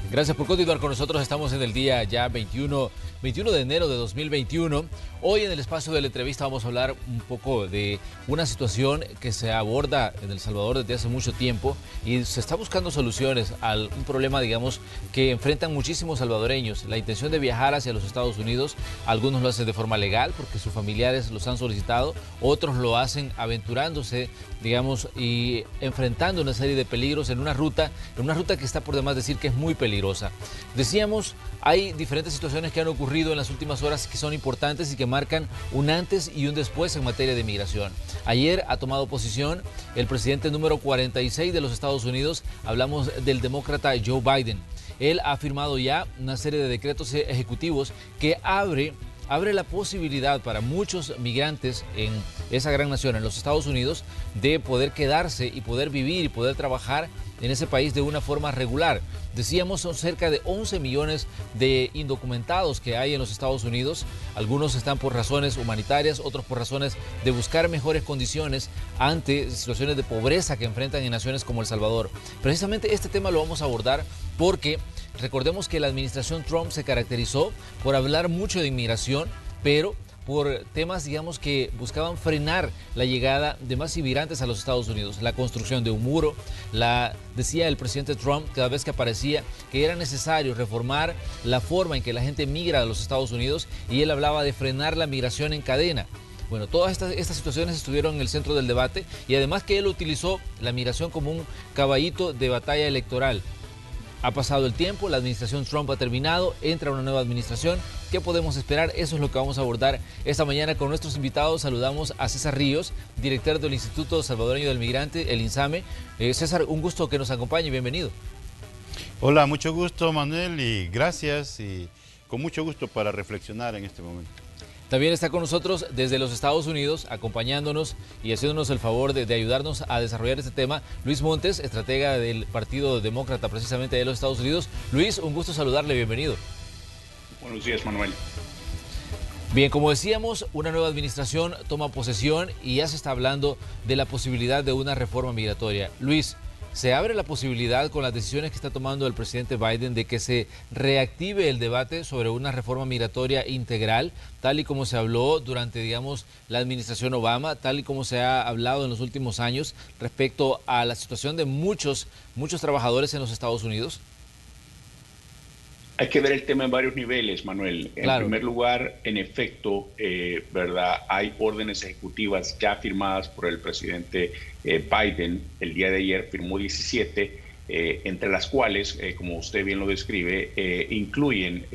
Gracias por continuar con nosotros. Estamos en el día ya 21 de enero de 2021. Hoy en el espacio de la entrevista vamos a hablar un poco de una situación que se aborda en El Salvador desde hace mucho tiempo y se está buscando soluciones a un problema, digamos, que enfrentan muchísimos salvadoreños. La intención de viajar hacia los Estados Unidos, algunos lo hacen de forma legal porque sus familiares los han solicitado, otros lo hacen aventurándose, digamos, y enfrentando una serie de peligros en una ruta que está por demás decir que es muy peligrosa. Decíamos, hay diferentes situaciones que han ocurrido en las últimas horas que son importantes y que marcan un antes y un después en materia de migración. Ayer ha tomado posición el presidente número 46 de los Estados Unidos, hablamos del demócrata Joe Biden. Él ha firmado ya una serie de decretos ejecutivos que abre la posibilidad para muchos migrantes en esa gran nación, en los Estados Unidos, de poder quedarse y poder vivir y poder trabajar en ese país de una forma regular. Decíamos, son cerca de 11 millones de indocumentados que hay en los Estados Unidos. Algunos están por razones humanitarias, otros por razones de buscar mejores condiciones ante situaciones de pobreza que enfrentan en naciones como El Salvador. Precisamente este tema lo vamos a abordar porque recordemos que la administración Trump se caracterizó por hablar mucho de inmigración, pero por temas, digamos, que buscaban frenar la llegada de más inmigrantes a los Estados Unidos. La construcción de un muro, decía el presidente Trump cada vez que aparecía que era necesario reformar la forma en que la gente migra a los Estados Unidos y él hablaba de frenar la migración en cadena. Bueno, todas estas situaciones estuvieron en el centro del debate y además que él utilizó la migración como un caballito de batalla electoral. Ha pasado el tiempo, la administración Trump ha terminado, entra una nueva administración. ¿Qué podemos esperar? Eso es lo que vamos a abordar esta mañana con nuestros invitados. Saludamos a César Ríos, director del Instituto Salvadoreño del Migrante, el INSAME. César, un gusto que nos acompañe, bienvenido. Hola, mucho gusto, Manuel, y gracias, y con mucho gusto para reflexionar en este momento. También está con nosotros desde los Estados Unidos, acompañándonos y haciéndonos el favor de ayudarnos a desarrollar este tema, Luis Montes, estratega del Partido Demócrata precisamente de los Estados Unidos. Luis, un gusto saludarle, bienvenido. Buenos días, Manuel. Bien, como decíamos, una nueva administración toma posesión y ya se está hablando de la posibilidad de una reforma migratoria. Luis, ¿se abre la posibilidad con las decisiones que está tomando el presidente Biden de que se reactive el debate sobre una reforma migratoria integral, tal y como se habló durante, digamos, la administración Obama, tal y como se ha hablado en los últimos años respecto a la situación de muchos trabajadores en los Estados Unidos? Hay que ver el tema en varios niveles, Manuel. En primer lugar, en efecto, ¿verdad? Hay órdenes ejecutivas ya firmadas por el presidente Biden. El día de ayer firmó 17, entre las cuales, como usted bien lo describe, incluyen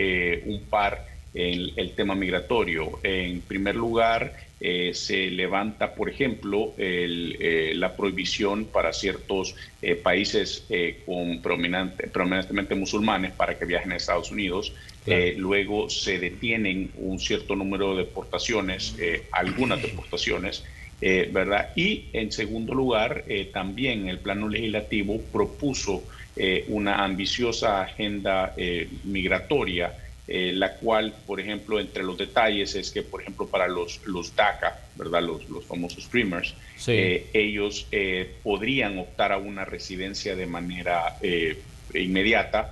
un par en el tema migratorio. En primer lugar, se levanta, por ejemplo, la prohibición para ciertos países predominantemente musulmanes para que viajen a Estados Unidos. Claro. Luego se detienen un cierto número de deportaciones, algunas deportaciones, ¿verdad? Y en segundo lugar, también el plano legislativo propuso una ambiciosa agenda migratoria, la cual, por ejemplo, entre los detalles es que, por ejemplo, para los DACA, ¿verdad? Los famosos Dreamers, sí. Ellos podrían optar a una residencia de manera inmediata.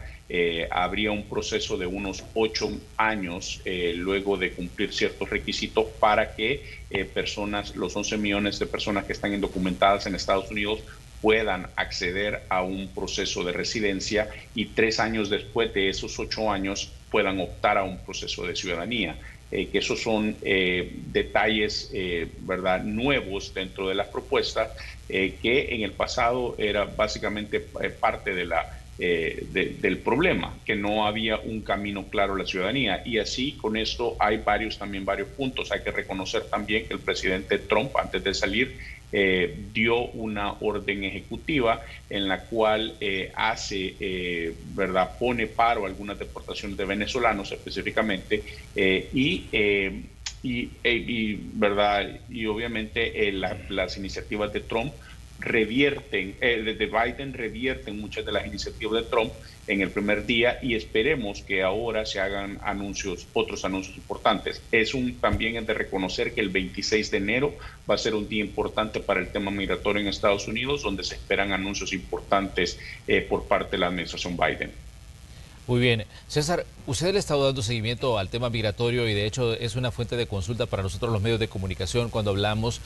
Habría un proceso de unos 8 años luego de cumplir ciertos requisitos para que los 11 millones de personas que están indocumentadas en Estados Unidos puedan acceder a un proceso de residencia y 3 años después de esos 8 años puedan optar a un proceso de ciudadanía. Que esos son detalles, ¿verdad?, nuevos dentro de las propuestas que en el pasado era básicamente parte de del problema, que no había un camino claro a la ciudadanía. Y así con esto hay varios puntos. Hay que reconocer también que el presidente Trump, antes de salir, dio una orden ejecutiva en la cual ¿verdad?, pone paro a algunas deportaciones de venezolanos específicamente ¿verdad? Y obviamente las iniciativas de Trump de Biden revierten muchas de las iniciativas de Trump en el primer día y esperemos que ahora se hagan otros anuncios importantes. También es de reconocer que el 26 de enero va a ser un día importante para el tema migratorio en Estados Unidos, donde se esperan anuncios importantes por parte de la administración Biden. Muy bien. César, usted le ha estado dando seguimiento al tema migratorio y de hecho es una fuente de consulta para nosotros los medios de comunicación cuando hablamos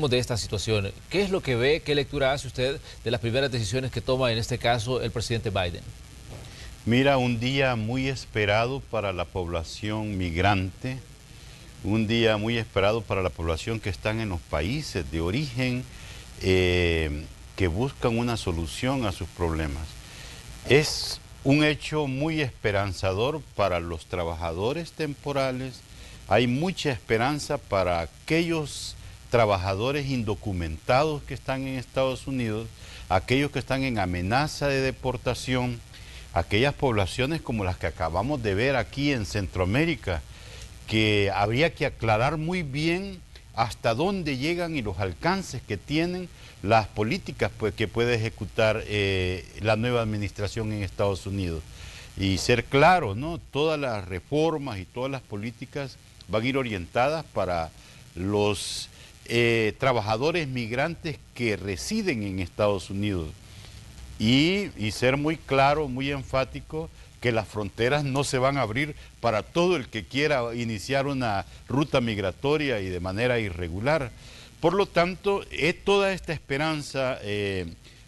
de esta situación. ¿Qué es lo que ve, qué lectura hace usted de las primeras decisiones que toma en este caso el presidente Biden? Mira, un día muy esperado para la población migrante, un día muy esperado para la población que están en los países de origen, que buscan una solución a sus problemas. Es un hecho muy esperanzador para los trabajadores temporales. Hay mucha esperanza para aquellos trabajadores indocumentados que están en Estados Unidos, aquellos que están en amenaza de deportación, aquellas poblaciones como las que acabamos de ver aquí en Centroamérica, que habría que aclarar muy bien hasta dónde llegan y los alcances que tienen las políticas que puede ejecutar la nueva administración en Estados Unidos. Y ser claro, ¿no? Todas las reformas y todas las políticas van a ir orientadas para los trabajadores migrantes que residen en Estados Unidos. Y ser muy claro, muy enfático, que las fronteras no se van a abrir para todo el que quiera iniciar una ruta migratoria y de manera irregular. Por lo tanto, toda esta esperanza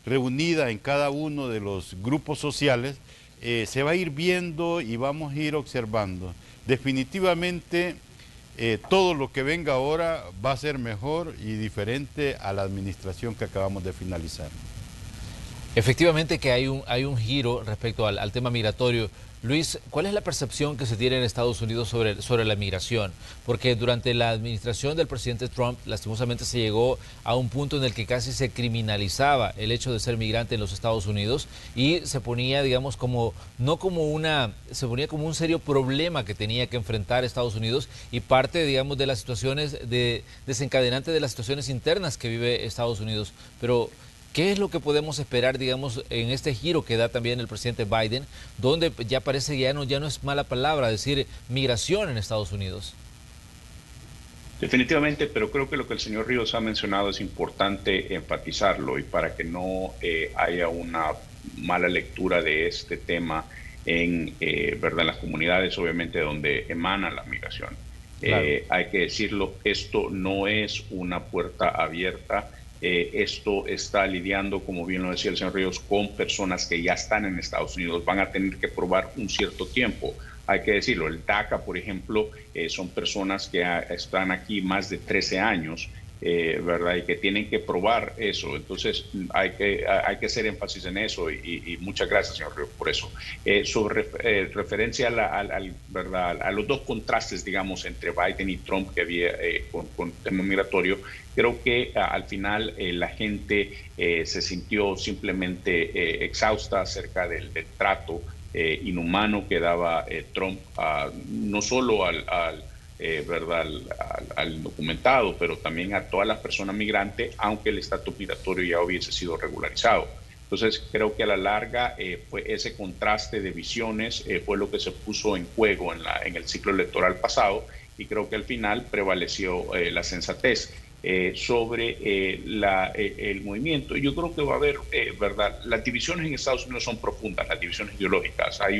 reunida en cada uno de los grupos sociales se va a ir viendo y vamos a ir observando. Definitivamente, todo lo que venga ahora va a ser mejor y diferente a la administración que acabamos de finalizar. Efectivamente que hay un giro respecto al tema migratorio. Luis, ¿cuál es la percepción que se tiene en Estados Unidos sobre la migración? Porque durante la administración del presidente Trump, lastimosamente se llegó a un punto en el que casi se criminalizaba el hecho de ser migrante en los Estados Unidos y se ponía, digamos, se ponía como un serio problema que tenía que enfrentar Estados Unidos y parte, digamos, de las situaciones desencadenante de las situaciones internas que vive Estados Unidos. Pero ¿qué es lo que podemos esperar, digamos, en este giro que da también el presidente Biden, donde ya parece que ya no es mala palabra decir migración en Estados Unidos? Definitivamente, pero creo que lo que el señor Ríos ha mencionado es importante enfatizarlo y para que no haya una mala lectura de este tema en las comunidades, obviamente, donde emana la migración. Claro. Hay que decirlo, esto no es una puerta abierta. Esto está lidiando, como bien lo decía el señor Ríos, con personas que ya están en Estados Unidos, van a tener que probar un cierto tiempo. Hay que decirlo, el DACA, por ejemplo, son personas que están aquí más de 13 años, ¿verdad? Y que tienen que probar eso. Entonces, hay que hacer énfasis en eso y muchas gracias, señor Ríos, por eso. Sobre referencia ¿verdad? A los dos contrastes, digamos, entre Biden y Trump que había con el tema migratorio, creo que al final la gente se sintió simplemente exhausta acerca del trato inhumano que daba Trump, no solo al documentado, pero también a todas las personas migrantes, aunque el estatus migratorio ya hubiese sido regularizado. Entonces, creo que a la larga fue ese contraste de visiones fue lo que se puso en juego en el ciclo electoral pasado y creo que al final prevaleció la sensatez. Sobre el movimiento. Yo creo que va a haber, ¿verdad? Las divisiones en Estados Unidos son profundas, las divisiones ideológicas. Hay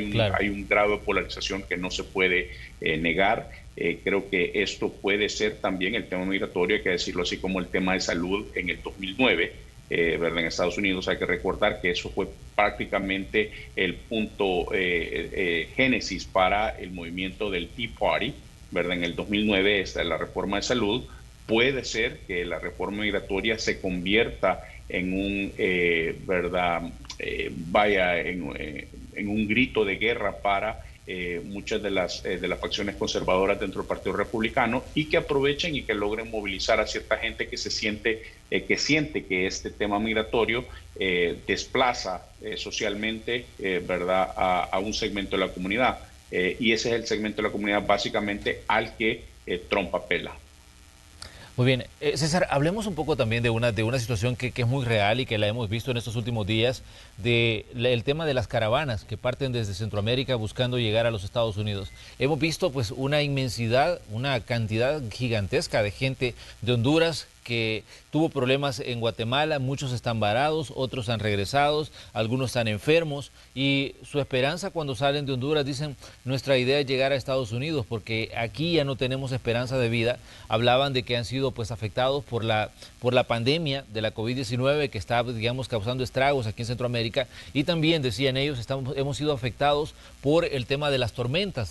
un grado de polarización que no se puede negar. Creo que esto puede ser también el tema migratorio, hay que decirlo así, como el tema de salud en el 2009. ¿Verdad? En Estados Unidos hay que recordar que eso fue prácticamente el punto génesis para el movimiento del Tea Party, ¿verdad? En el 2009 esta es la reforma de salud. Puede ser que la reforma migratoria se convierta en un, en un grito de guerra para muchas de las facciones conservadoras dentro del Partido Republicano y que aprovechen y que logren movilizar a cierta gente que siente que este tema migratorio desplaza socialmente, ¿verdad? a un segmento de la comunidad. Y ese es el segmento de la comunidad básicamente al que Trump apela. Muy bien. César, hablemos un poco también de una situación que es muy real y que la hemos visto en estos últimos días, el tema de las caravanas que parten desde Centroamérica buscando llegar a los Estados Unidos. Hemos visto pues una inmensidad, una cantidad gigantesca de gente de Honduras que tuvo problemas en Guatemala, muchos están varados, otros han regresado, algunos están enfermos y su esperanza cuando salen de Honduras dicen nuestra idea es llegar a Estados Unidos porque aquí ya no tenemos esperanza de vida. Hablaban de que han sido pues afectados por la pandemia de la COVID-19 que está, digamos, causando estragos aquí en Centroamérica, y también decían ellos hemos sido afectados por el tema de las tormentas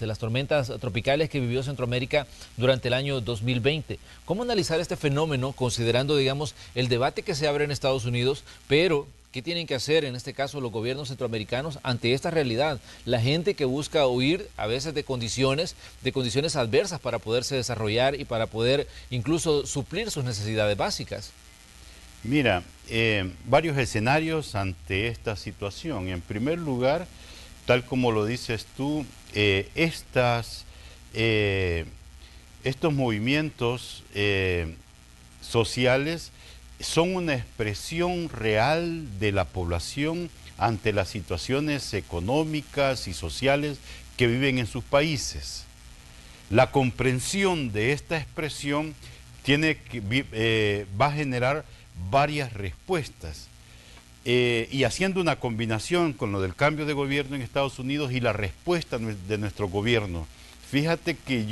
tropicales que vivió Centroamérica durante el año 2020. ¿Cómo analizar este fenómeno considerando, digamos, el debate que se abre en Estados Unidos, pero qué tienen que hacer en este caso los gobiernos centroamericanos ante esta realidad? La gente que busca huir a veces de condiciones adversas para poderse desarrollar y para poder incluso suplir sus necesidades básicas. Mira, varios escenarios ante esta situación. En primer lugar, tal como lo dices tú, estos movimientos sociales son una expresión real de la población ante las situaciones económicas y sociales que viven en sus países. La comprensión de esta expresión va a generar varias respuestas. Y haciendo una combinación con lo del cambio de gobierno en Estados Unidos y la respuesta de nuestro gobierno. Fíjate que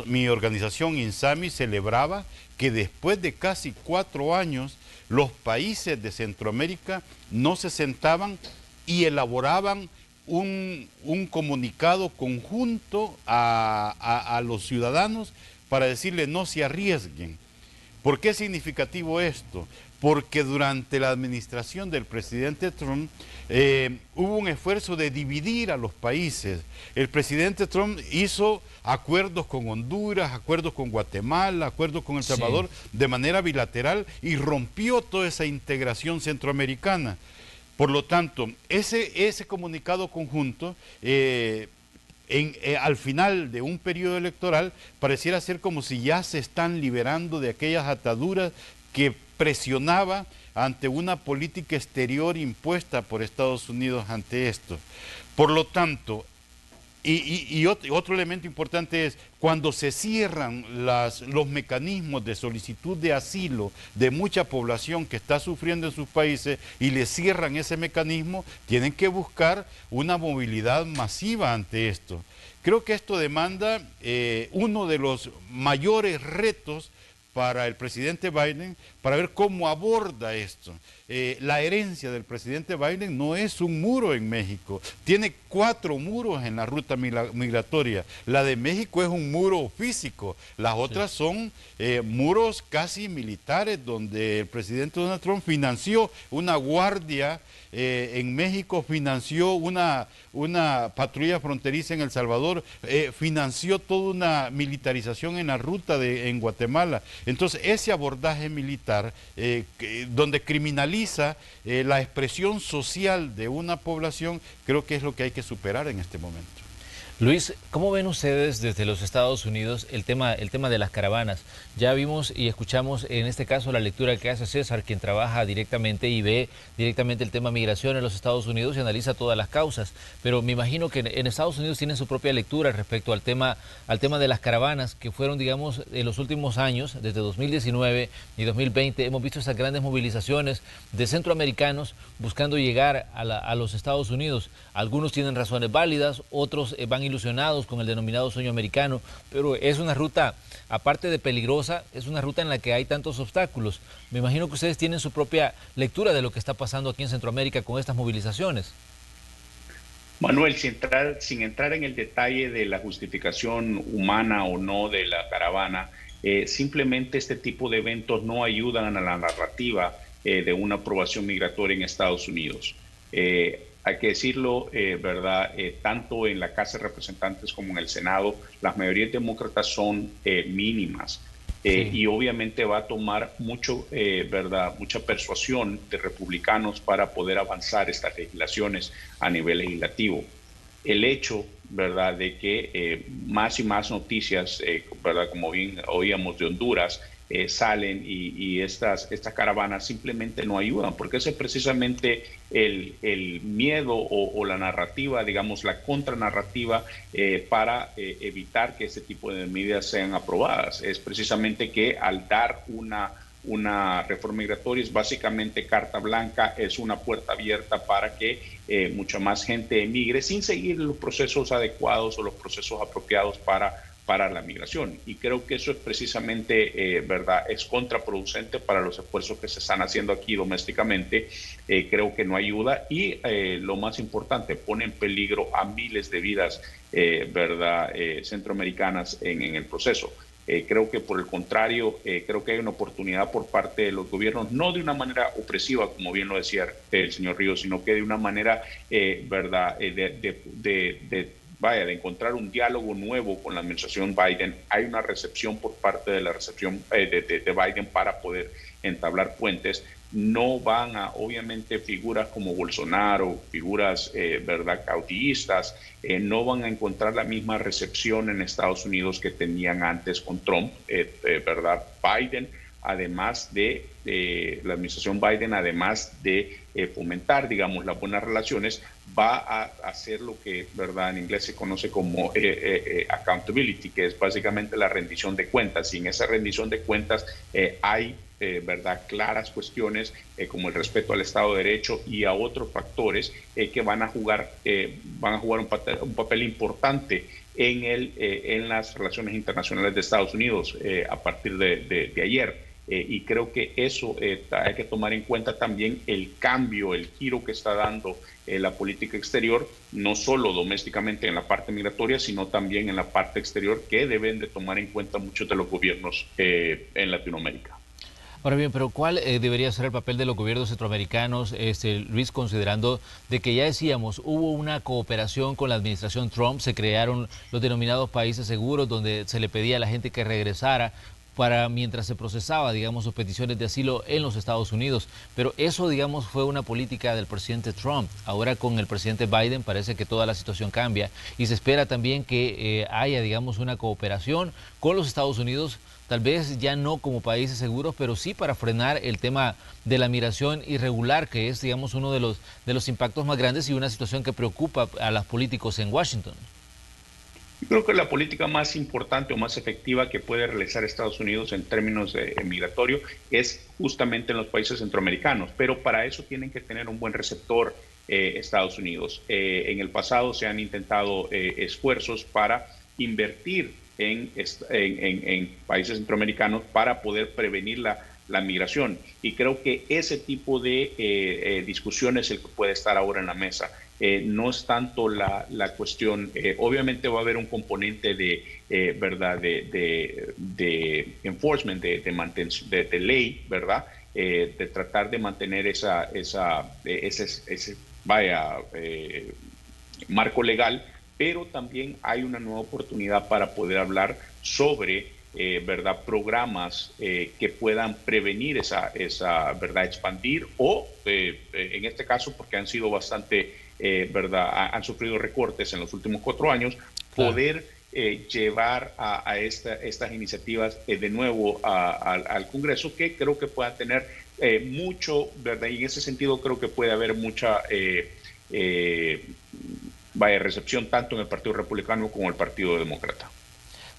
mi organización INSAMI celebraba que después de casi 4 años los países de Centroamérica no se sentaban y elaboraban un comunicado conjunto a los ciudadanos para decirle no se arriesguen. ¿Por qué es significativo esto? Porque durante la administración del presidente Trump hubo un esfuerzo de dividir a los países. El presidente Trump hizo acuerdos con Honduras, acuerdos con Guatemala, acuerdos con El Salvador, de manera bilateral, y rompió toda esa integración centroamericana. Por lo tanto, ese comunicado conjunto, al final de un periodo electoral, pareciera ser como si ya se están liberando de aquellas ataduras que presionaba ante una política exterior impuesta por Estados Unidos ante esto. Por lo tanto, otro elemento importante es cuando se cierran los mecanismos de solicitud de asilo de mucha población que está sufriendo en sus países y le cierran ese mecanismo, tienen que buscar una movilidad masiva ante esto. Creo que esto demanda uno de los mayores retos para el presidente Biden, para ver cómo aborda esto. La herencia del presidente Biden no es un muro en México, tiene 4 muros en la ruta migratoria. La de México es un muro físico, las otras son muros casi militares, donde el presidente Donald Trump financió una guardia en México, financió una patrulla fronteriza en El Salvador, financió toda una militarización en la ruta en Guatemala. Entonces, ese abordaje militar, donde criminaliza la expresión social de una población, creo que es lo que hay que superar en este momento. Luis, ¿cómo ven ustedes desde los Estados Unidos el tema de las caravanas? Ya vimos y escuchamos en este caso la lectura que hace César, quien trabaja directamente y ve directamente el tema migración en los Estados Unidos y analiza todas las causas. Pero me imagino que en Estados Unidos tienen su propia lectura respecto al tema de las caravanas, que fueron, digamos, en los últimos años, desde 2019 y 2020, hemos visto esas grandes movilizaciones de centroamericanos buscando llegar a los Estados Unidos. Algunos tienen razones válidas, otros van ilusionados con el denominado sueño americano, pero es una ruta, aparte de peligrosa, es una ruta en la que hay tantos obstáculos. Me imagino que ustedes tienen su propia lectura de lo que está pasando aquí en Centroamérica con estas movilizaciones. Manuel, sin entrar en el detalle de la justificación humana o no de la caravana, simplemente este tipo de eventos no ayudan a la narrativa de una aprobación migratoria en Estados Unidos. Hay que decirlo, ¿verdad? Tanto en la Casa de Representantes como en el Senado, las mayorías demócratas son mínimas. Y obviamente va a tomar ¿verdad? Mucha persuasión de republicanos para poder avanzar estas legislaciones a nivel legislativo. El hecho, ¿verdad?, de que más y más noticias, ¿verdad?, como bien oíamos de Honduras, salen y estas caravanas simplemente no ayudan, porque ese es precisamente el miedo o la narrativa, digamos, la contranarrativa para evitar que este tipo de medidas sean aprobadas. Es precisamente que al dar una reforma migratoria es básicamente carta blanca, es una puerta abierta para que mucha más gente emigre sin seguir los procesos adecuados o los procesos apropiados para la migración. Y creo que eso es precisamente, ¿verdad?, es contraproducente para los esfuerzos que se están haciendo aquí domésticamente. Creo que no ayuda y lo más importante, pone en peligro a miles de vidas, ¿verdad?, centroamericanas en el proceso. Creo que por el contrario, creo que hay una oportunidad por parte de los gobiernos, no de una manera opresiva, como bien lo decía el señor Ríos, sino que de una manera, ¿verdad?, de encontrar un diálogo nuevo con la administración Biden. Hay una recepción por parte de la recepción de Biden para poder entablar puentes. No van a, obviamente, figuras como Bolsonaro, figuras, ¿verdad?, caudillistas, no van a encontrar la misma recepción en Estados Unidos que tenían antes con Trump, ¿verdad? Biden, además de la administración Biden, además de fomentar, digamos, las buenas relaciones, va a hacer lo que, ¿verdad?, en inglés se conoce como accountability, que es básicamente la rendición de cuentas. Y en esa rendición de cuentas hay, ¿verdad?, claras cuestiones como el respeto al Estado de Derecho y a otros factores que van a jugar un papel importante en las relaciones internacionales de Estados Unidos a partir de ayer. Y creo que eso hay que tomar en cuenta también el cambio, el giro que está dando la política exterior, no solo domésticamente en la parte migratoria, sino también en la parte exterior, que deben de tomar en cuenta muchos de los gobiernos en Latinoamérica. Ahora bien, pero ¿cuál debería ser el papel de los gobiernos centroamericanos, Luis, considerando de que ya decíamos, hubo una cooperación con la administración Trump, se crearon los denominados países seguros donde se le pedía a la gente que regresara para mientras se procesaba, digamos, sus peticiones de asilo en los Estados Unidos. Pero eso, digamos, fue una política del presidente Trump. Ahora con el presidente Biden parece que toda la situación cambia y se espera también que haya, digamos, una cooperación con los Estados Unidos, tal vez ya no como países seguros, pero sí para frenar el tema de la migración irregular, que es, digamos, uno de los impactos más grandes y una situación que preocupa a los políticos en Washington. Yo creo que la política más importante o más efectiva que puede realizar Estados Unidos en términos migratorio es justamente en los países centroamericanos, pero para eso tienen que tener un buen receptor Estados Unidos. En el pasado se han intentado esfuerzos para invertir en países centroamericanos para poder prevenir la migración. Y creo que ese tipo de discusión es el que puede estar ahora en la mesa. No es tanto la cuestión, obviamente va a haber un componente ¿verdad?, de enforcement, de ley, ¿verdad?, de tratar de mantener ese marco legal, pero también hay una nueva oportunidad para poder hablar sobre ¿verdad?, programas que puedan prevenir esa ¿verdad?, expandir o, en este caso, porque han sido bastante, ¿verdad?, han sufrido recortes en los últimos 4 años, poder llevar a estas iniciativas de nuevo al Congreso, que creo que puedan tener mucho, ¿verdad?, y en ese sentido creo que puede haber mucha recepción tanto en el Partido Republicano como en el Partido Demócrata.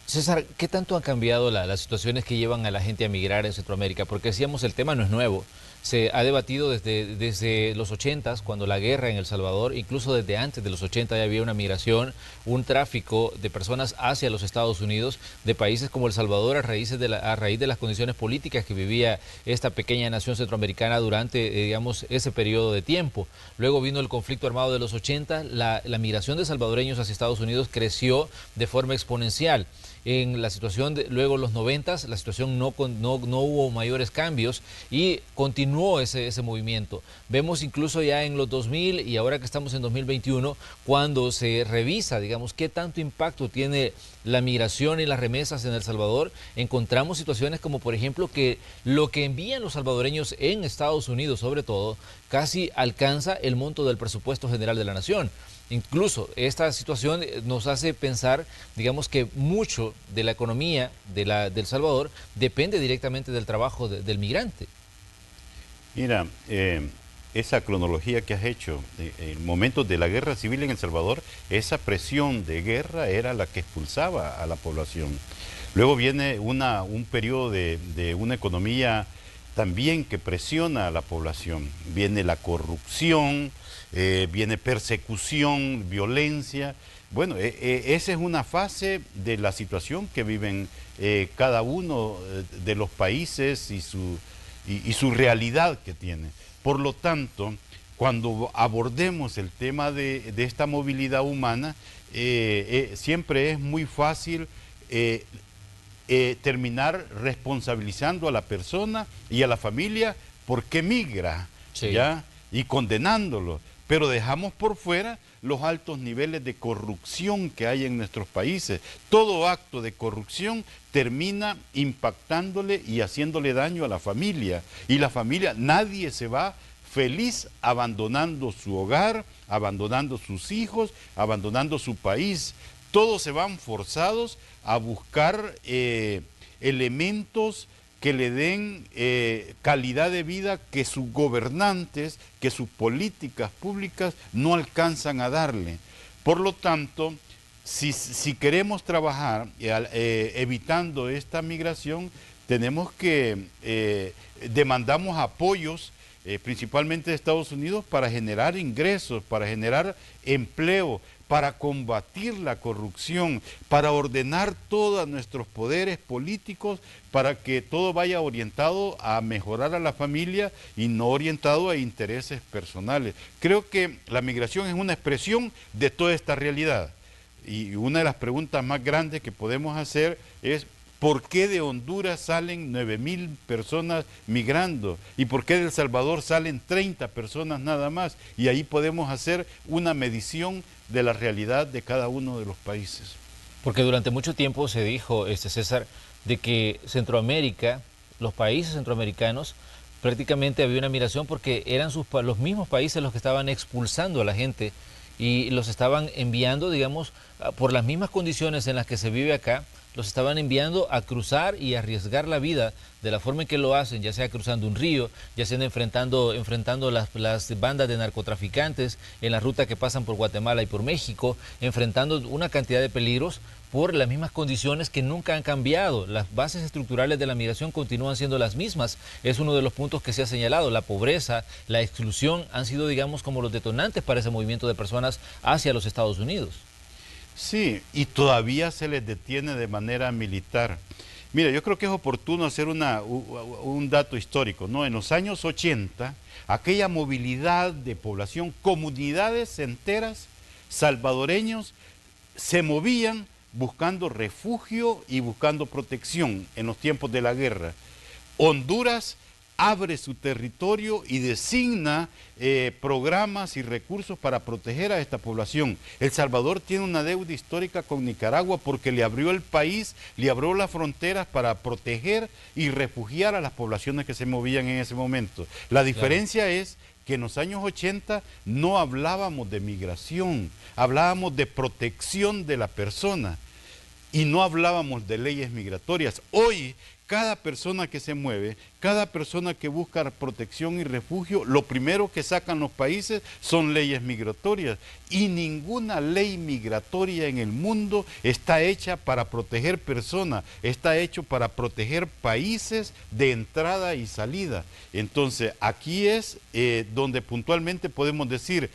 César, ¿qué tanto han cambiado las situaciones que llevan a la gente a migrar en Centroamérica? Porque decíamos, el tema no es nuevo. Se ha debatido desde los 80s, cuando la guerra en El Salvador, incluso desde antes de los 80 ya había una migración, un tráfico de personas hacia los Estados Unidos, de países como El Salvador, a raíz de las condiciones políticas que vivía esta pequeña nación centroamericana durante, digamos, ese periodo de tiempo. Luego vino el conflicto armado de los 80, la migración de salvadoreños hacia Estados Unidos creció de forma exponencial. En la situación luego los 90s, la situación no hubo mayores cambios y continuó ese movimiento. Vemos incluso ya en los 2000 y ahora que estamos en 2021, cuando se revisa, digamos, qué tanto impacto tiene la migración y las remesas en El Salvador, encontramos situaciones como, por ejemplo, que lo que envían los salvadoreños en Estados Unidos, sobre todo, casi alcanza el monto del presupuesto general de la nación. Incluso esta situación nos hace pensar, digamos, que mucho de la economía de El Salvador depende directamente del trabajo del migrante. Mira, esa cronología que has hecho, en momentos de la guerra civil en El Salvador, esa presión de guerra era la que expulsaba a la población. Luego viene un periodo de una economía también que presiona a la población. Viene la corrupción, viene persecución, violencia. Bueno, esa es una fase de la situación que viven cada uno de los países y su realidad que tiene. Por lo tanto, cuando abordemos el tema de esta movilidad humana, siempre es muy fácil terminar responsabilizando a la persona y a la familia porque migra, Sí. ¿ya? Y condenándolo. Pero dejamos por fuera los altos niveles de corrupción que hay en nuestros países. Todo acto de corrupción termina impactándole y haciéndole daño a la familia. Y la familia, nadie se va feliz abandonando su hogar, abandonando sus hijos, abandonando su país. Todos se van forzados a buscar elementos que le den calidad de vida que sus gobernantes, que sus políticas públicas no alcanzan a darle. Por lo tanto, si queremos trabajar evitando esta migración, tenemos que demandamos apoyos principalmente de Estados Unidos para generar ingresos, para generar empleo, para combatir la corrupción, para ordenar todos nuestros poderes políticos, para que todo vaya orientado a mejorar a la familia y no orientado a intereses personales. Creo que la migración es una expresión de toda esta realidad. Y una de las preguntas más grandes que podemos hacer es ¿por qué de Honduras salen 9,000 personas migrando? ¿Y por qué de El Salvador salen 30 personas nada más? Y ahí podemos hacer una medición de la realidad de cada uno de los países. Porque durante mucho tiempo se dijo, César, de que Centroamérica, los países centroamericanos, prácticamente había una migración porque eran los mismos países los que estaban expulsando a la gente y los estaban enviando, digamos, por las mismas condiciones en las que se vive acá, los estaban enviando a cruzar y arriesgar la vida de la forma en que lo hacen, ya sea cruzando un río, ya sea enfrentando las bandas de narcotraficantes en la ruta que pasan por Guatemala y por México, enfrentando una cantidad de peligros por las mismas condiciones que nunca han cambiado. Las bases estructurales de la migración continúan siendo las mismas. Es uno de los puntos que se ha señalado. La pobreza, la exclusión han sido, digamos, como los detonantes para ese movimiento de personas hacia los Estados Unidos. Sí, y todavía se les detiene de manera militar. Mira, yo creo que es oportuno hacer un dato histórico, ¿no? En los años 80, aquella movilidad de población, comunidades enteras, salvadoreños, se movían buscando refugio y buscando protección en los tiempos de la guerra. Honduras abre su territorio y designa programas y recursos para proteger a esta población. El Salvador tiene una deuda histórica con Nicaragua porque le abrió el país, le abrió las fronteras para proteger y refugiar a las poblaciones que se movían en ese momento. La diferencia es que en los años 80 no hablábamos de migración, hablábamos de protección de la persona y no hablábamos de leyes migratorias. Hoy, cada persona que se mueve, cada persona que busca protección y refugio, lo primero que sacan los países son leyes migratorias. Y ninguna ley migratoria en el mundo está hecha para proteger personas, está hecho para proteger países de entrada y salida. Entonces, aquí es donde puntualmente podemos decir,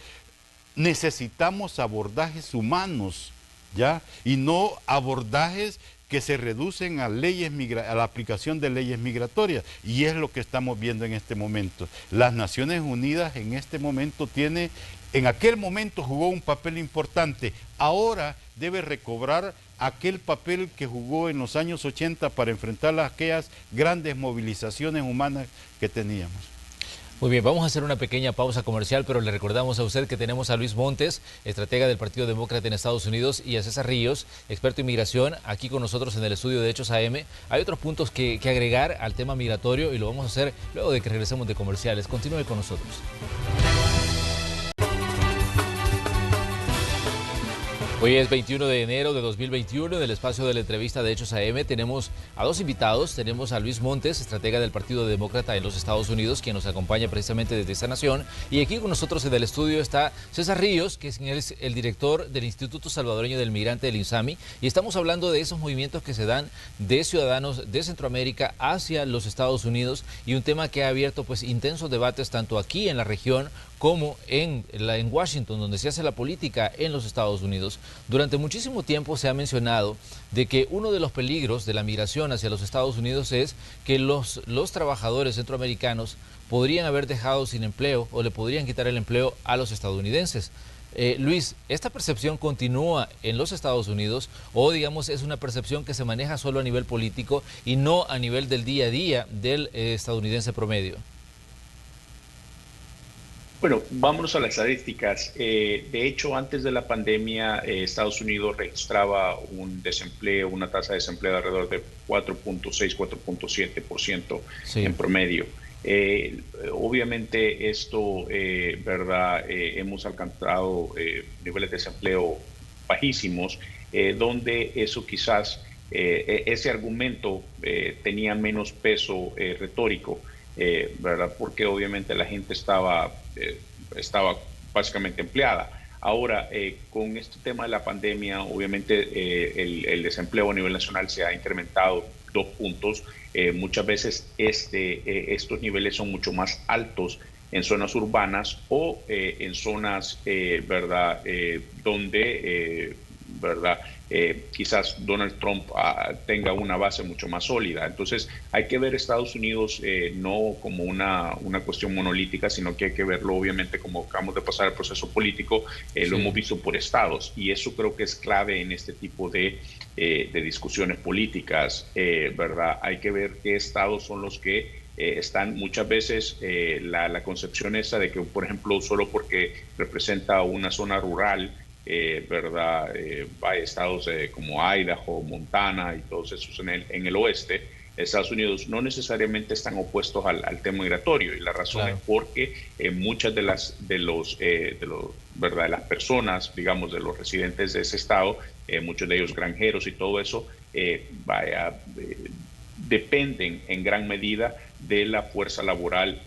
necesitamos abordajes humanos, ¿ya? Y no abordajes que se reducen a la aplicación de leyes migratorias, y es lo que estamos viendo en este momento. Las Naciones Unidas en este momento en aquel momento jugó un papel importante, ahora debe recobrar aquel papel que jugó en los años 80 para enfrentar aquellas grandes movilizaciones humanas que teníamos. Muy bien, vamos a hacer una pequeña pausa comercial, pero le recordamos a usted que tenemos a Luis Montes, estratega del Partido Demócrata en Estados Unidos, y a César Ríos, experto en migración, aquí con nosotros en el estudio de Hechos AM. Hay otros puntos que agregar al tema migratorio y lo vamos a hacer luego de que regresemos de comerciales. Continúe con nosotros. Hoy es 21 de enero de 2021. En el espacio de la entrevista de Hechos AM tenemos a dos invitados. Tenemos a Luis Montes, estratega del Partido Demócrata en los Estados Unidos, quien nos acompaña precisamente desde esta nación. Y aquí con nosotros en el estudio está César Ríos, que es el director del Instituto Salvadoreño del Migrante del INSAMI. Y estamos hablando de esos movimientos que se dan de ciudadanos de Centroamérica hacia los Estados Unidos, y un tema que ha abierto pues intensos debates tanto aquí en la región como en Washington, donde se hace la política en los Estados Unidos. Durante muchísimo tiempo se ha mencionado de que uno de los peligros de la migración hacia los Estados Unidos es que los trabajadores centroamericanos podrían haber dejado sin empleo o le podrían quitar el empleo a los estadounidenses. Luis, ¿esta percepción continúa en los Estados Unidos o, digamos, es una percepción que se maneja solo a nivel político y no a nivel del día a día del estadounidense promedio? Bueno, vámonos a las estadísticas. De hecho, antes de la pandemia, Estados Unidos registraba una tasa de desempleo de alrededor de 4.6, 4.7% en promedio. Obviamente esto, ¿verdad? Hemos alcanzado niveles de desempleo bajísimos, donde eso quizás, ese argumento tenía menos peso retórico. ¿Verdad? Porque obviamente la gente estaba básicamente empleada. Ahora, con este tema de la pandemia, obviamente el desempleo a nivel nacional se ha incrementado 2 puntos. Muchas veces estos niveles son mucho más altos en zonas urbanas o en zonas, ¿verdad? Donde, ¿verdad? Quizás Donald Trump tenga una base mucho más sólida. Entonces hay que ver Estados Unidos no como una cuestión monolítica, sino que hay que verlo obviamente como acabamos de pasar el proceso político, lo hemos visto por estados, y eso creo que es clave en este tipo de discusiones políticas, ¿verdad? Hay que ver qué estados son los que están muchas veces la concepción esa de que, por ejemplo, solo porque representa una zona rural, ¿verdad? Hay estados como Idaho, Montana y todos esos en el oeste de Estados Unidos no necesariamente están opuestos al tema migratorio, y la razón es porque muchas de los ¿verdad? De las personas, digamos, de los residentes de ese estado, muchos de ellos granjeros y todo eso, dependen en gran medida de la fuerza laboral,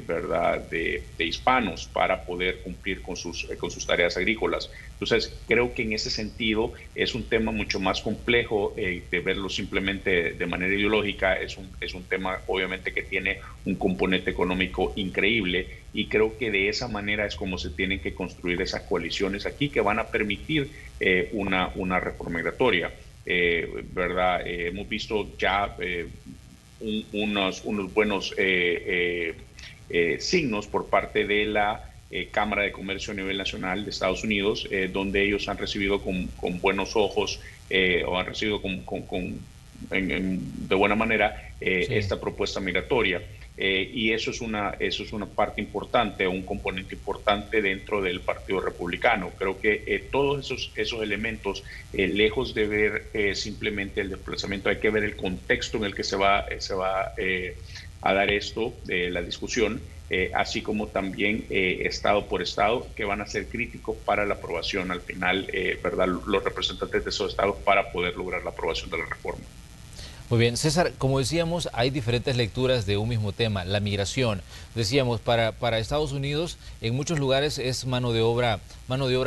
¿verdad? de hispanos para poder cumplir con sus tareas agrícolas. Entonces, creo que en ese sentido es un tema mucho más complejo de verlo simplemente de manera ideológica. Es un tema, obviamente, que tiene un componente económico increíble, y creo que de esa manera es como se tienen que construir esas coaliciones aquí que van a permitir una reforma migratoria. ¿Verdad? Hemos visto ya unos buenos signos por parte de la Cámara de Comercio a nivel nacional de Estados Unidos, donde ellos han recibido con buenos ojos o han recibido de buena manera esta propuesta migratoria. Y eso es una parte importante, un componente importante dentro del Partido Republicano. Creo que todos esos elementos, lejos de ver simplemente el desplazamiento, hay que ver el contexto en el que se va a dar esto, la discusión, así como también estado por estado, que van a ser críticos para la aprobación al final, ¿verdad? Los representantes de esos estados, para poder lograr la aprobación de la reforma. Muy bien, César, como decíamos, hay diferentes lecturas de un mismo tema, la migración. Decíamos, para Estados Unidos, en muchos lugares es mano de obra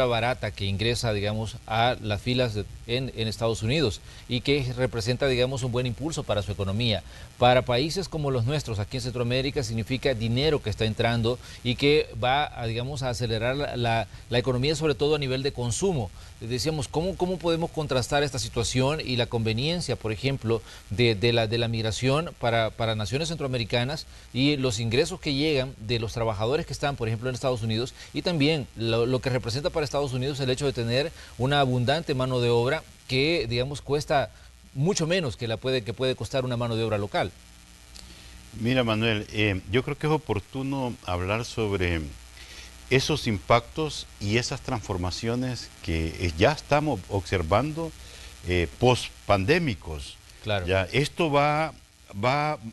barata que ingresa, digamos, a las filas en Estados Unidos, y que representa, digamos, un buen impulso para su economía. Para países como los nuestros, aquí en Centroamérica, significa dinero que está entrando y que va digamos, a acelerar la economía, sobre todo a nivel de consumo. Decíamos, ¿cómo podemos contrastar esta situación y la conveniencia, por ejemplo, de la migración para naciones centroamericanas y los ingresos que llegan de los trabajadores que están, por ejemplo, en Estados Unidos, y también lo que representa para Estados Unidos el hecho de tener una abundante mano de obra que, digamos, cuesta mucho menos que puede costar una mano de obra local? Mira, Manuel, yo creo que es oportuno hablar sobre esos impactos y esas transformaciones que ya estamos observando post-pandémicos. Claro. Ya, esto va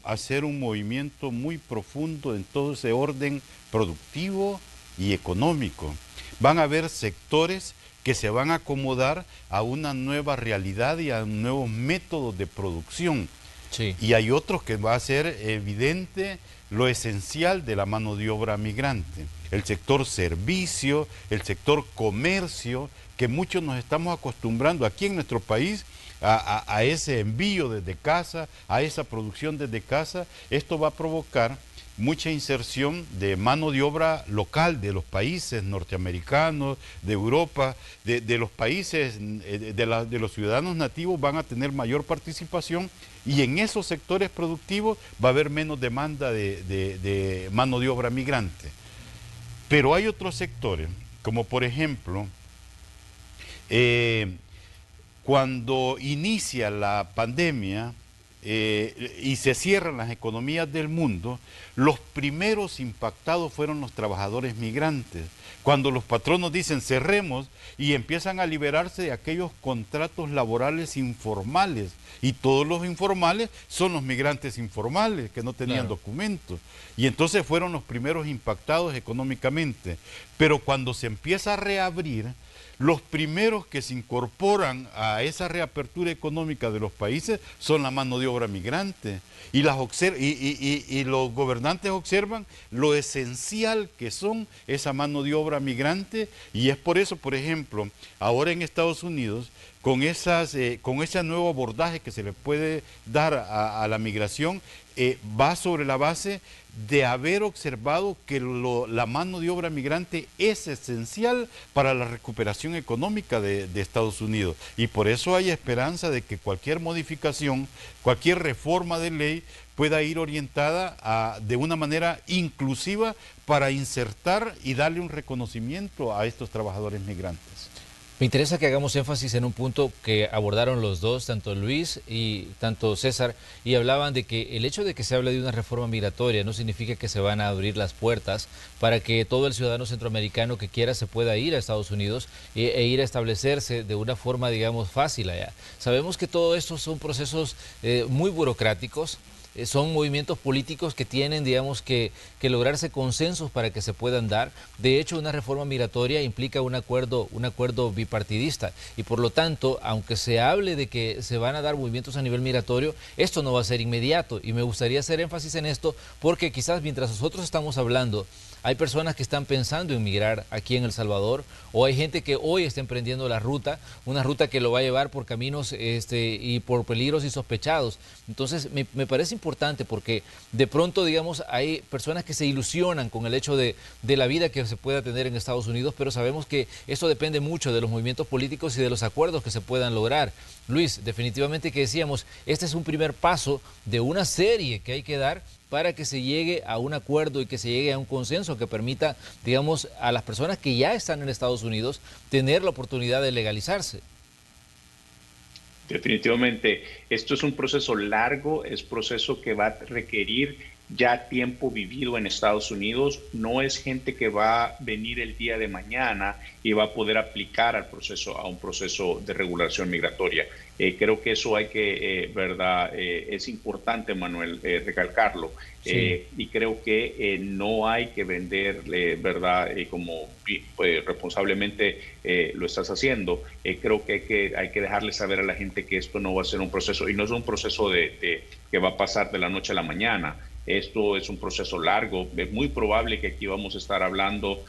a ser un movimiento muy profundo en todo ese orden productivo y económico. Van a haber sectores que se van a acomodar a una nueva realidad y a nuevos métodos de producción. Sí. Y hay otros que va a ser evidente lo esencial de la mano de obra migrante. El sector servicio, el sector comercio, que muchos nos estamos acostumbrando aquí en nuestro país a ese envío desde casa, a esa producción desde casa. Esto va a provocar mucha inserción de mano de obra local de los países norteamericanos, de Europa, de los países, de los ciudadanos nativos van a tener mayor participación, y en esos sectores productivos va a haber menos demanda de mano de obra migrante. Pero hay otros sectores, como por ejemplo, cuando inicia la pandemia, y se cierran las economías del mundo, los primeros impactados fueron los trabajadores migrantes. Cuando los patronos dicen cerremos, y empiezan a liberarse de aquellos contratos laborales informales, y todos los informales son los migrantes informales que no tenían documentos, y entonces fueron los primeros impactados económicamente. Pero cuando se empieza a reabrir, los primeros que se incorporan a esa reapertura económica de los países son la mano de obra migrante. Y los gobernantes observan lo esencial que son esa mano de obra migrante, y es por eso, por ejemplo, ahora en Estados Unidos, con ese nuevo abordaje que se le puede dar a la migración, va sobre la base de haber observado que la mano de obra migrante es esencial para la recuperación económica de Estados Unidos. Y por eso hay esperanza de que cualquier modificación, cualquier reforma de ley pueda ir orientada de una manera inclusiva para insertar y darle un reconocimiento a estos trabajadores migrantes. Me interesa que hagamos énfasis en un punto que abordaron los dos, tanto Luis y tanto César, y hablaban de que el hecho de que se hable de una reforma migratoria no significa que se van a abrir las puertas para que todo el ciudadano centroamericano que quiera se pueda ir a Estados Unidos e ir a establecerse de una forma, digamos, fácil allá. Sabemos que todo esto son procesos muy burocráticos. Son movimientos políticos que tienen, digamos, que lograrse consensos para que se puedan dar. De hecho, una reforma migratoria implica un acuerdo bipartidista, y por lo tanto, aunque se hable de que se van a dar movimientos a nivel migratorio, esto no va a ser inmediato, y me gustaría hacer énfasis en esto porque quizás mientras nosotros estamos hablando, hay personas que están pensando en migrar aquí en El Salvador, o hay gente que hoy está emprendiendo la ruta, una ruta que lo va a llevar por caminos y por peligros insospechados. Entonces me parece importante porque de pronto, digamos, hay personas que se ilusionan con el hecho de la vida que se pueda tener en Estados Unidos, pero sabemos que esto depende mucho de los movimientos políticos y de los acuerdos que se puedan lograr. Luis, definitivamente que decíamos, este es un primer paso de una serie que hay que dar para que se llegue a un acuerdo y que se llegue a un consenso que permita, digamos, a las personas que ya están en Estados Unidos tener la oportunidad de legalizarse. Definitivamente, esto es un proceso largo, es proceso que va a requerir ya tiempo vivido en Estados Unidos. No es gente que va a venir el día de mañana y va a poder aplicar a un proceso de regulación migratoria. Creo que eso hay que, es importante, Manuel, recalcarlo. Sí. Y creo que no hay que venderle, como responsablemente lo estás haciendo. Creo que hay que dejarle saber a la gente que esto no va a ser un proceso, y no es un proceso que va a pasar de la noche a la mañana. Esto es un proceso largo. Es muy probable que aquí vamos a estar hablando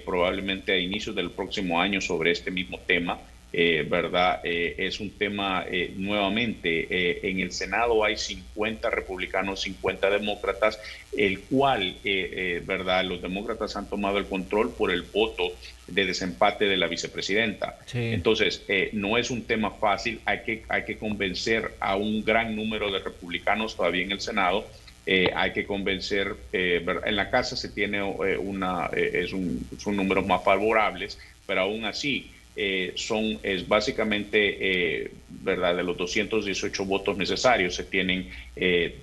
probablemente a inicios del próximo año sobre este mismo tema. Es un tema nuevamente, en el Senado hay 50 republicanos, 50 demócratas, el cual, los demócratas han tomado el control por el voto de desempate de la vicepresidenta. Sí. Entonces, no es un tema fácil, hay que convencer a un gran número de republicanos todavía en el Senado. Hay que convencer, en la casa se tiene son números más favorables, pero aún así es básicamente, de los 218 votos necesarios se tienen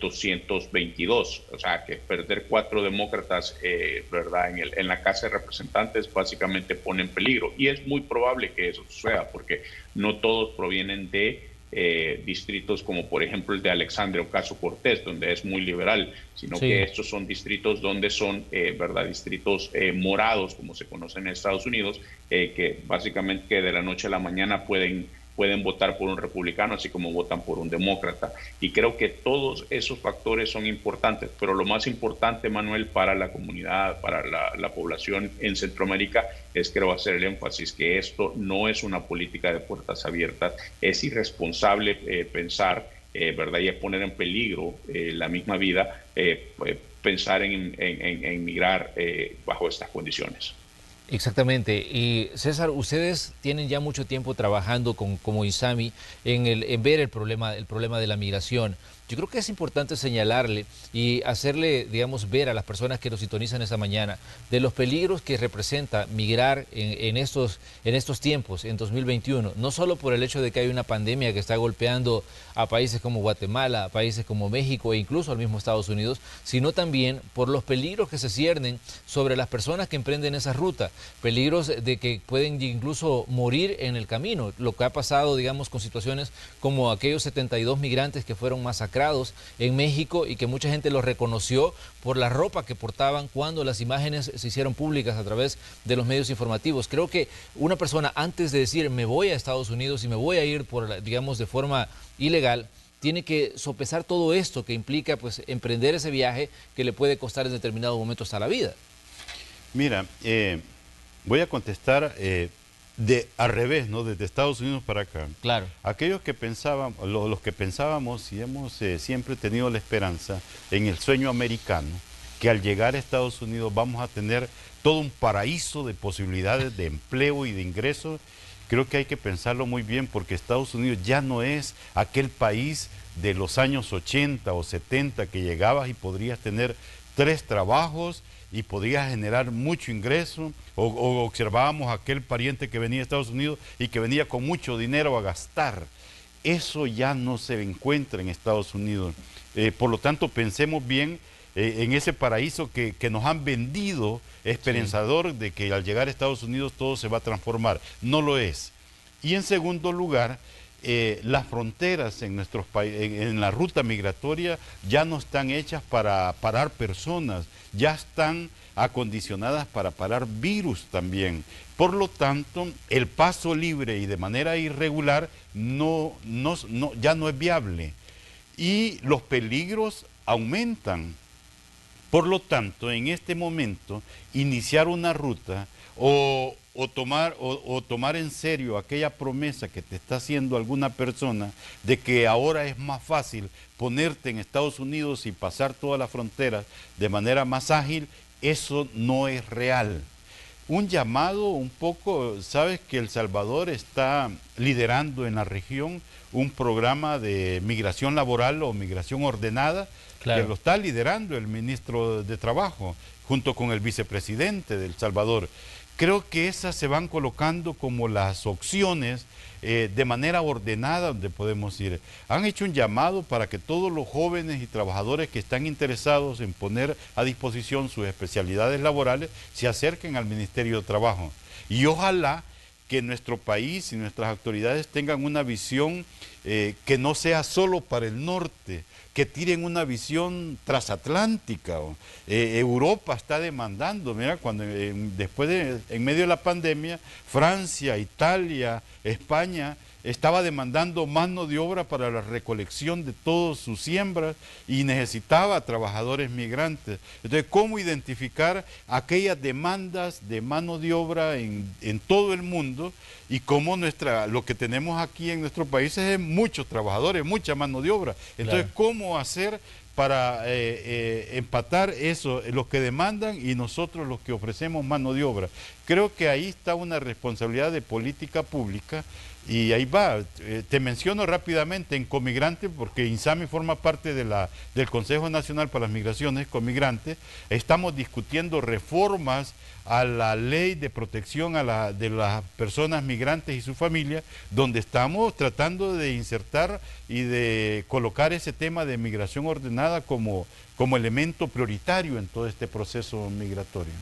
222, o sea que perder 4 demócratas en la Casa de Representantes básicamente pone en peligro, y es muy probable que eso suceda porque no todos provienen de distritos como por ejemplo el de Alexandria Ocasio-Cortez, donde es muy liberal, sino Sí. que estos son distritos donde son, ¿verdad? Distritos morados, como se conocen en Estados Unidos, que básicamente que de la noche a la mañana pueden votar por un republicano, así como votan por un demócrata. Y creo que todos esos factores son importantes, pero lo más importante, Manuel, para la comunidad, para la población en Centroamérica, es, creo, hacer el énfasis que esto no es una política de puertas abiertas. Es irresponsable pensar, ¿verdad? Y es poner en peligro la misma vida, pensar en migrar bajo estas condiciones. Exactamente. Y César, ustedes tienen ya mucho tiempo trabajando como INSAMI en ver el problema de la migración. Yo creo que es importante señalarle y hacerle, digamos, ver a las personas que nos sintonizan esta mañana de los peligros que representa migrar en estos tiempos, en 2021. No solo por el hecho de que hay una pandemia que está golpeando a países como Guatemala, a países como México e incluso al mismo Estados Unidos, sino también por los peligros que se ciernen sobre las personas que emprenden esa ruta. Peligros de que pueden incluso morir en el camino. Lo que ha pasado, digamos, con situaciones como aquellos 72 migrantes que fueron masacrados en México y que mucha gente los reconoció por la ropa que portaban cuando las imágenes se hicieron públicas a través de los medios informativos. Creo que una persona, antes de decir me voy a Estados Unidos y me voy a ir por, digamos, de forma ilegal, tiene que sopesar todo esto que implica, pues, emprender ese viaje que le puede costar en determinado momento hasta la vida. Mira, voy a contestar al revés, ¿no? Desde Estados Unidos para acá. Claro. Aquellos que pensaban, los que pensábamos y hemos siempre tenido la esperanza en el sueño americano, que al llegar a Estados Unidos vamos a tener todo un paraíso de posibilidades de empleo y de ingresos, creo que hay que pensarlo muy bien, porque Estados Unidos ya no es aquel país de los años 80 o 70 que llegabas y podrías tener 3 trabajos y podría generar mucho ingreso, o observábamos a aquel pariente que venía de Estados Unidos y que venía con mucho dinero a gastar. Eso ya no se encuentra en Estados Unidos. Por lo tanto, pensemos bien en ese paraíso que nos han vendido, esperanzador de que al llegar a Estados Unidos todo se va a transformar. No lo es. Y en segundo lugar, las fronteras en nuestros en la ruta migratoria ya no están hechas para parar personas, ya están acondicionadas para parar virus también. Por lo tanto, el paso libre y de manera irregular ya no es viable y los peligros aumentan. Por lo tanto, en este momento, iniciar una ruta o tomar en serio aquella promesa que te está haciendo alguna persona de que ahora es más fácil ponerte en Estados Unidos y pasar todas las fronteras de manera más ágil, eso no es real. Un llamado un poco, sabes que El Salvador está liderando en la región un programa de migración laboral o migración ordenada, claro, que lo está liderando el ministro de Trabajo junto con el vicepresidente de El Salvador. Creo que esas se van colocando como las opciones de manera ordenada donde podemos ir. Han hecho un llamado para que todos los jóvenes y trabajadores que están interesados en poner a disposición sus especialidades laborales se acerquen al Ministerio de Trabajo. Y ojalá que nuestro país y nuestras autoridades tengan una visión que no sea solo para el norte, que tienen una visión transatlántica. Europa está demandando, mira, cuando en medio de la pandemia, Francia, Italia, España estaba demandando mano de obra para la recolección de todas sus siembras y necesitaba trabajadores migrantes. Entonces, ¿cómo identificar aquellas demandas de mano de obra en todo el mundo? Y cómo lo que tenemos aquí en nuestro país es muchos trabajadores, mucha mano de obra. Entonces, claro, ¿cómo hacer para empatar eso, los que demandan y nosotros los que ofrecemos mano de obra? Creo que ahí está una responsabilidad de política pública. Y ahí va, te menciono rápidamente en Comigrante, porque INSAMI forma parte del Consejo Nacional para las Migraciones, Comigrante. Estamos discutiendo reformas a la ley de protección de las personas migrantes y su familia, donde estamos tratando de insertar y de colocar ese tema de migración ordenada como elemento prioritario en todo este proceso migratorio.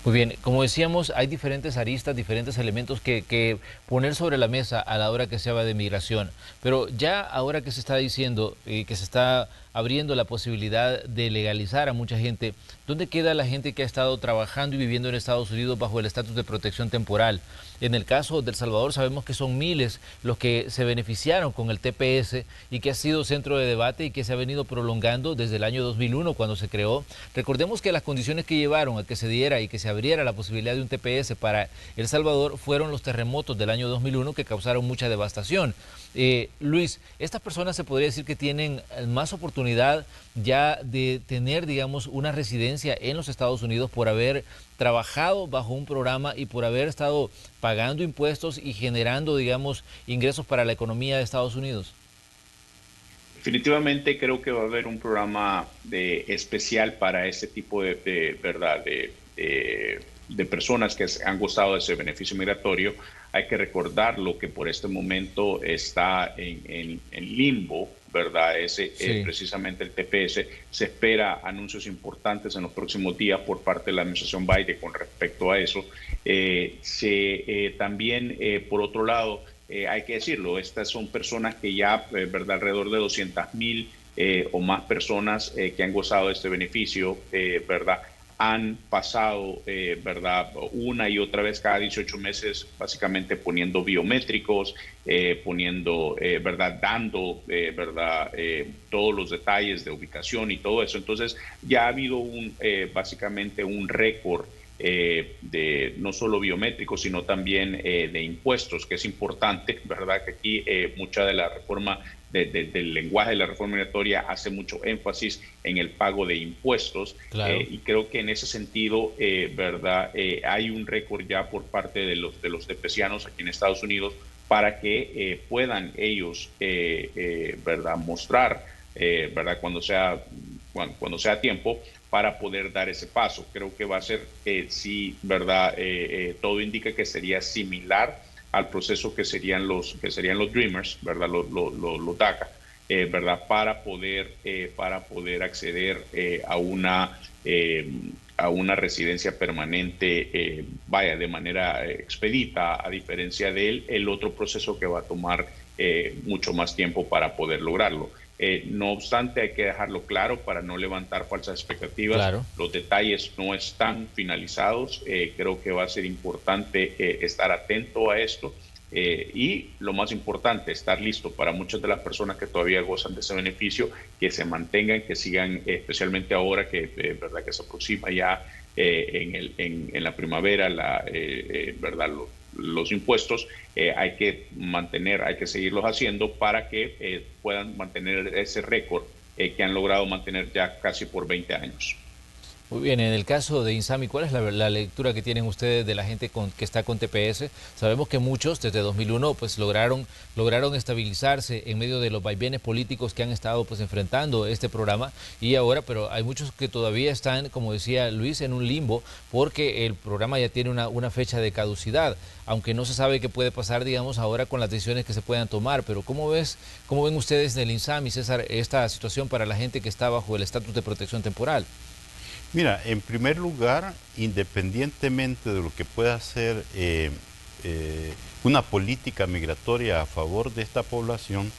Muy bien, como decíamos, hay diferentes aristas, diferentes elementos que poner sobre la mesa a la hora que se habla de migración. Pero ya ahora que se está diciendo que se está abriendo la posibilidad de legalizar a mucha gente, ¿dónde queda la gente que ha estado trabajando y viviendo en Estados Unidos bajo el estatus de protección temporal? En el caso de El Salvador sabemos que son miles los que se beneficiaron con el TPS y que ha sido centro de debate y que se ha venido prolongando desde el año 2001 cuando se creó. Recordemos que las condiciones que llevaron a que se diera y que se abriera la posibilidad de un TPS para El Salvador fueron los terremotos del año 2001 que causaron mucha devastación. Luis, estas personas se podría decir que tienen más oportunidad ya de tener, digamos, una residencia en los Estados Unidos por haber trabajado bajo un programa y por haber estado pagando impuestos y generando, digamos, ingresos para la economía de Estados Unidos. Definitivamente creo que va a haber un programa especial para este tipo ¿verdad? De personas que han gozado de ese beneficio migratorio. Hay que recordar lo que por este momento está en limbo, ¿verdad? Sí. Precisamente el TPS. Se espera anuncios importantes en los próximos días por parte de la administración Biden con respecto a eso. También, por otro lado, hay que decirlo, estas son personas que ya, ¿verdad? Alrededor de 200,000 o más personas que han gozado de este beneficio, ¿verdad? Han pasado, ¿verdad? Una y otra vez cada 18 meses, básicamente poniendo biométricos, ¿verdad? Dando, ¿verdad? Todos los detalles de ubicación y todo eso. Entonces, ya ha habido básicamente un récord de no solo biométricos, sino también de impuestos, que es importante, ¿verdad? Que aquí mucha de la reforma del lenguaje de la reforma migratoria hace mucho énfasis en el pago de impuestos. Claro. Y creo que en ese sentido, ¿verdad? Hay un récord ya por parte de los tepecianos aquí en Estados Unidos para que puedan ellos, ¿verdad? Mostrar, ¿verdad? Cuando sea tiempo, para poder dar ese paso. Creo que va a ser, sí, ¿verdad? Todo indica que sería similar al proceso que serían los Dreamers, ¿verdad? Los DACA, ¿verdad? Para poder acceder a una residencia permanente, de manera expedita, a diferencia de el otro proceso que va a tomar mucho más tiempo para poder lograrlo. No obstante, hay que dejarlo claro para no levantar falsas expectativas. Claro. Los detalles no están finalizados. Creo que va a ser importante estar atento a esto y lo más importante, estar listo para muchas de las personas que todavía gozan de ese beneficio, que se mantengan, que sigan, especialmente ahora que, ¿verdad? Que se aproxima ya en la primavera, ¿verdad? Los impuestos, hay que seguirlos haciendo para que puedan mantener ese récord que han logrado mantener ya casi por 20 años. Muy bien, en el caso de Insami, ¿cuál es la lectura que tienen ustedes de la gente que está con TPS? Sabemos que muchos desde 2001 pues lograron estabilizarse en medio de los vaivenes políticos que han estado pues enfrentando este programa y ahora, pero hay muchos que todavía están, como decía Luis, en un limbo porque el programa ya tiene una fecha de caducidad, aunque no se sabe qué puede pasar, digamos, ahora con las decisiones que se puedan tomar. Pero ¿cómo ven ustedes en el Insami, César, esta situación para la gente que está bajo el estatus de protección temporal? Mira, en primer lugar, independientemente de lo que pueda hacer una política migratoria a favor de esta población,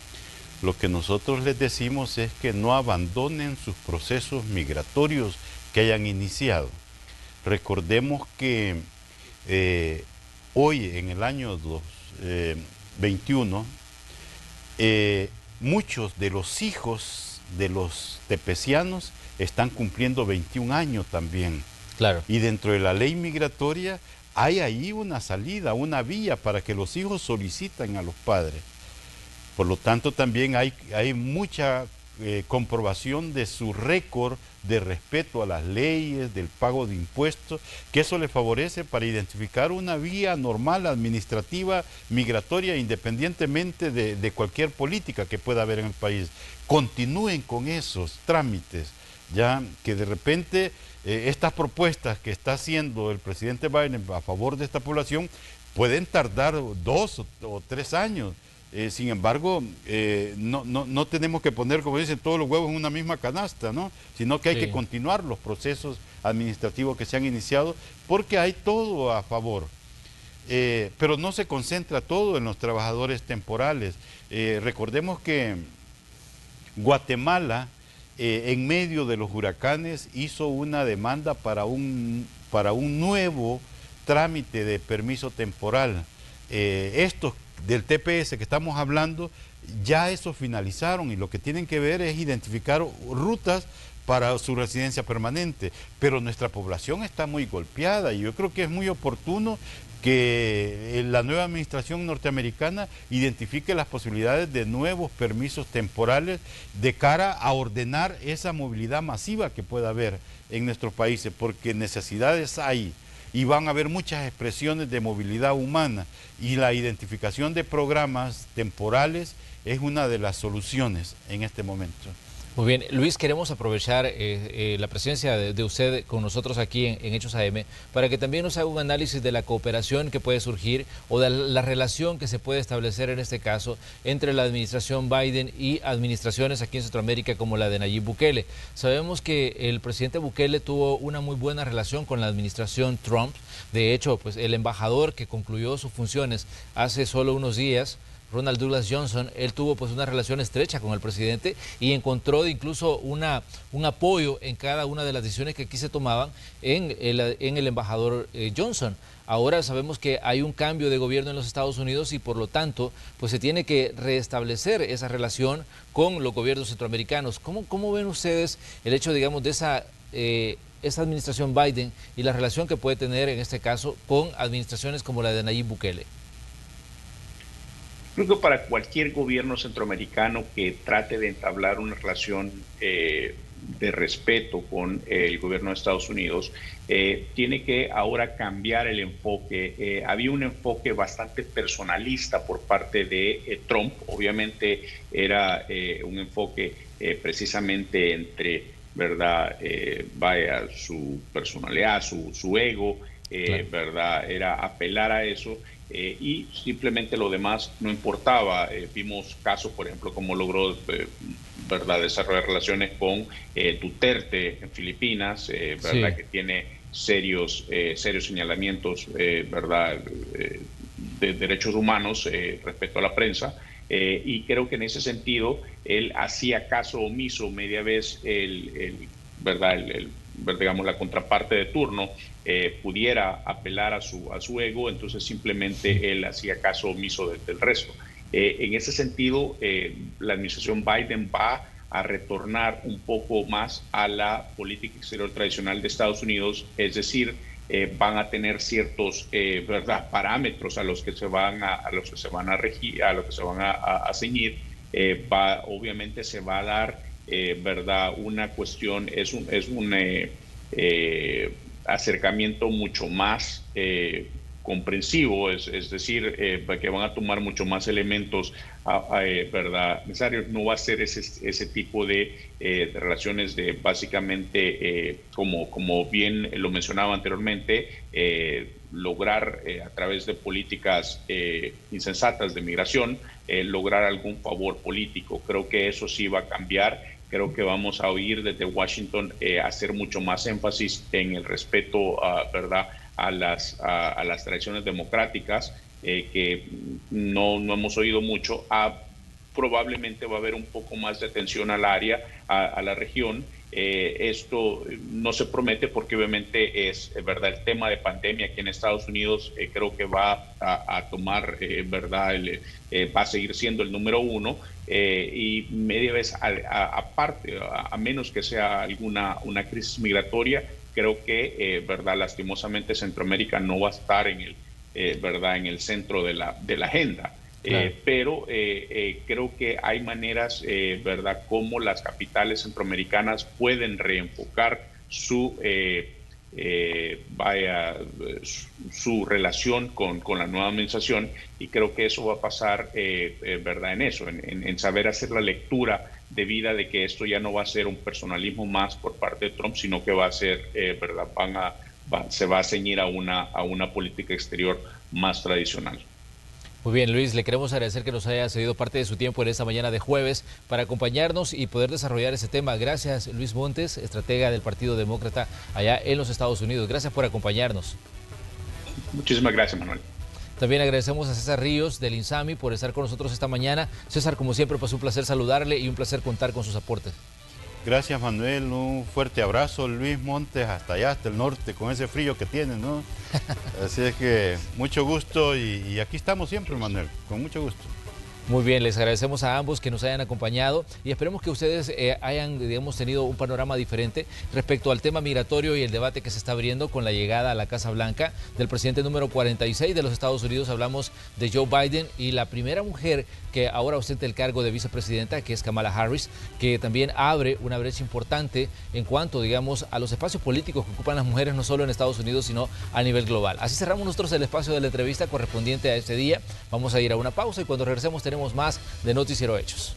lo que nosotros les decimos es que no abandonen sus procesos migratorios que hayan iniciado. Recordemos que hoy, en el año 2021, muchos de los hijos de los tepecianos están cumpliendo 21 años también. Claro. Y dentro de la ley migratoria hay ahí una salida, una vía para que los hijos soliciten a los padres. Por lo tanto, también hay mucha comprobación de su récord de respeto a las leyes, del pago de impuestos, que eso les favorece para identificar una vía normal, administrativa, migratoria, independientemente de cualquier política que pueda haber en el país. Continúen con esos trámites, ya que de repente estas propuestas que está haciendo el presidente Biden a favor de esta población pueden tardar 2 o 3 años. Sin embargo, no tenemos que poner, como dicen, todos los huevos en una misma canasta, ¿no? Sino que hay que continuar los procesos administrativos que se han iniciado, porque hay todo a favor. Pero no se concentra todo en los trabajadores temporales. Recordemos que Guatemala, en medio de los huracanes, hizo una demanda para un nuevo trámite de permiso temporal. Estos del TPS que estamos hablando, ya eso finalizaron, y lo que tienen que ver es identificar rutas para su residencia permanente. Pero nuestra población está muy golpeada, y yo creo que es muy oportuno que la nueva administración norteamericana identifique las posibilidades de nuevos permisos temporales de cara a ordenar esa movilidad masiva que pueda haber en nuestros países, porque necesidades hay y van a haber muchas expresiones de movilidad humana, y la identificación de programas temporales es una de las soluciones en este momento. Muy bien, Luis, queremos aprovechar la presencia de usted con nosotros aquí en Hechos AM para que también nos haga un análisis de la cooperación que puede surgir o de la relación que se puede establecer en este caso entre la administración Biden y administraciones aquí en Centroamérica como la de Nayib Bukele. Sabemos que el presidente Bukele tuvo una muy buena relación con la administración Trump. De hecho, pues el embajador que concluyó sus funciones hace solo unos días, Ronald Douglas Johnson, él tuvo pues una relación estrecha con el presidente y encontró incluso un apoyo en cada una de las decisiones que aquí se tomaban en el embajador Johnson. Ahora sabemos que hay un cambio de gobierno en los Estados Unidos y por lo tanto pues se tiene que restablecer esa relación con los gobiernos centroamericanos. ¿Cómo ven ustedes el hecho, digamos, de esa administración Biden y la relación que puede tener en este caso con administraciones como la de Nayib Bukele? Creo que para cualquier gobierno centroamericano que trate de entablar una relación de respeto con el gobierno de Estados Unidos, tiene que ahora cambiar el enfoque. Había un enfoque bastante personalista por parte de Trump. Obviamente era un enfoque precisamente entre, ¿verdad? Su personalidad, su ego, claro. ¿Verdad? Era apelar a eso. Y simplemente lo demás no importaba. Vimos casos, por ejemplo, como logró ¿verdad? Desarrollar relaciones con Duterte en Filipinas, ¿verdad? Sí. Que tiene serios señalamientos ¿verdad? De derechos humanos respecto a la prensa. Y creo que en ese sentido él hacía caso omiso media vez ¿verdad? Digamos, la contraparte de turno pudiera apelar a su ego, entonces simplemente él hacía caso omiso del resto. En ese sentido, la administración Biden va a retornar un poco más a la política exterior tradicional de Estados Unidos, es decir, van a tener ciertos ¿verdad? Parámetros a los que se van a regir, a los que se van a ceñir. Obviamente se va a dar ¿verdad? Una cuestión, es un acercamiento mucho más comprensivo, es decir, que van a tomar mucho más elementos ¿verdad? necesarios. No va a ser ese tipo de relaciones de básicamente, como bien lo mencionaba anteriormente, lograr a través de políticas insensatas de migración, lograr algún favor político. Creo que eso sí va a cambiar. Creo que vamos a oír desde Washington hacer mucho más énfasis en el respeto ¿verdad? a las tradiciones democráticas, que no hemos oído mucho. Probablemente va a haber un poco más de atención al área, a la región. Esto no se promete porque obviamente es verdad el tema de pandemia aquí en Estados Unidos. Creo que va a tomar verdad va a seguir siendo el número uno, y media vez aparte, a menos que sea una crisis migratoria, creo que verdad lastimosamente Centroamérica no va a estar en el centro de la agenda. Claro. Pero creo que hay maneras, ¿verdad?, como las capitales centroamericanas pueden reenfocar su relación con la nueva administración, y creo que eso va a pasar, ¿verdad?, en saber hacer la lectura debida de que esto ya no va a ser un personalismo más por parte de Trump, sino que va a ser, ¿verdad?, se va a ceñir a una política exterior más tradicional. Muy bien, Luis, le queremos agradecer que nos haya cedido parte de su tiempo en esta mañana de jueves para acompañarnos y poder desarrollar ese tema. Gracias, Luis Montes, estratega del Partido Demócrata allá en los Estados Unidos. Gracias por acompañarnos. Muchísimas gracias, Manuel. También agradecemos a César Ríos del INSAMI por estar con nosotros esta mañana. César, como siempre, pues un placer saludarle y un placer contar con sus aportes. Gracias, Manuel, un fuerte abrazo. Luis Montes, hasta allá, hasta el norte, con ese frío que tiene, ¿no? Así es que mucho gusto y aquí estamos siempre, Manuel, con mucho gusto. Muy bien, les agradecemos a ambos que nos hayan acompañado y esperemos que ustedes hayan, digamos, tenido un panorama diferente respecto al tema migratorio y el debate que se está abriendo con la llegada a la Casa Blanca del presidente número 46 de los Estados Unidos. Hablamos de Joe Biden y la primera mujer que ahora ostenta el cargo de vicepresidenta, que es Kamala Harris, que también abre una brecha importante en cuanto, digamos, a los espacios políticos que ocupan las mujeres no solo en Estados Unidos, sino a nivel global. Así cerramos nosotros el espacio de la entrevista correspondiente a este día. Vamos a ir a una pausa y cuando regresemos tenemos más de Noticiero Hechos.